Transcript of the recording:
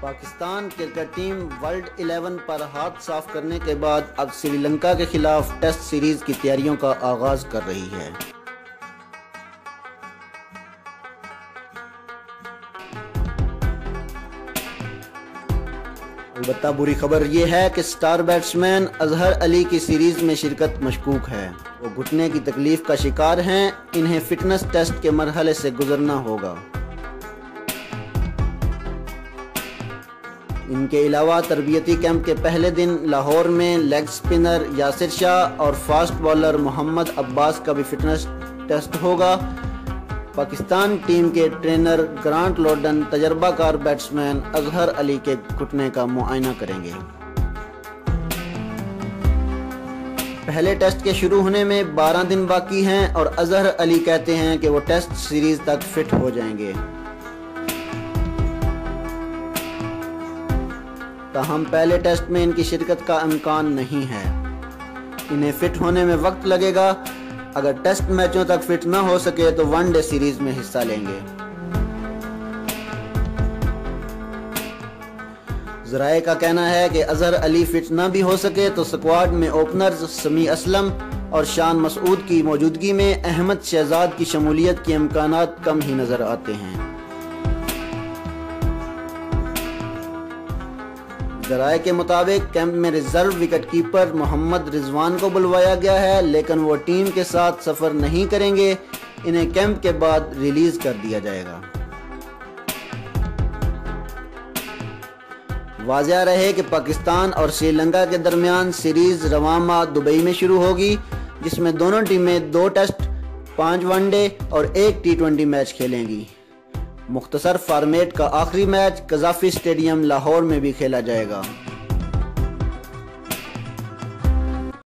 Pakistan cricket team world 11 पर हाथ साफ करने के बाद अब श्रीलंका के खिलाफ टेस्ट सीरीज की तैयारियों का आगाज कर रही है। अलबत्ता बुरी खबर यह है कि स्टार बैट्समैन अजहर अली की सीरीज में शिरकत मशकूक है। वो घुटने की तकलीफ का शिकार हैं। इन्हें फिटनेस टेस्ट के मरहले से गुजरना होगा। इनके अलावा तरबियती कैंप के पहले दिन लाहौर में लेग स्पिनर यासिर शाह और फास्ट बॉलर मोहम्मद अब्बास का भी फिटनेस टेस्ट होगा। पाकिस्तान टीम के ट्रेनर ग्रांट लोडन तजर्बाकार बैट्समैन अजहर अली के घुटने का मुआयना करेंगे। पहले टेस्ट के शुरू होने में 12 दिन बाकी हैं और अजहर अली कहते हैं कि वो टेस्ट सीरीज तक फिट हो जाएंगे। ताहम पहले टेस्ट में इनकी शिरकत का इम्कान नहीं है। इन्हें फिट होने में वक्त लगेगा। अगर टेस्ट मैचों तक फिट न हो सके तो वनडे सीरीज में हिस्सा लेंगे। ज़राए का कहना है कि अजहर अली फिट न भी हो सके तो स्क्वाड में ओपनर्स समी असलम और शान मसूद की मौजूदगी में अहमद शहजाद की शमूलियत के इम्कानात कम ही नजर आते हैं। ज़राए के मुताबिक कैंप में रिजर्व विकेटकीपर मोहम्मद रिजवान को बुलवाया गया है, लेकिन वो टीम के साथ सफ़र नहीं करेंगे। इन्हें कैंप के बाद रिलीज कर दिया जाएगा। वाज़ेह रहे कि पाकिस्तान और श्रीलंका के दरमियान सीरीज रवां माह दुबई में शुरू होगी, जिसमें दोनों टीमें 2 टेस्ट, 5 वनडे और 1 T20 मैच खेलेंगी। मुख्तसर फॉर्मेट का आखिरी मैच कज़ाफ़ी स्टेडियम लाहौर में भी खेला जाएगा।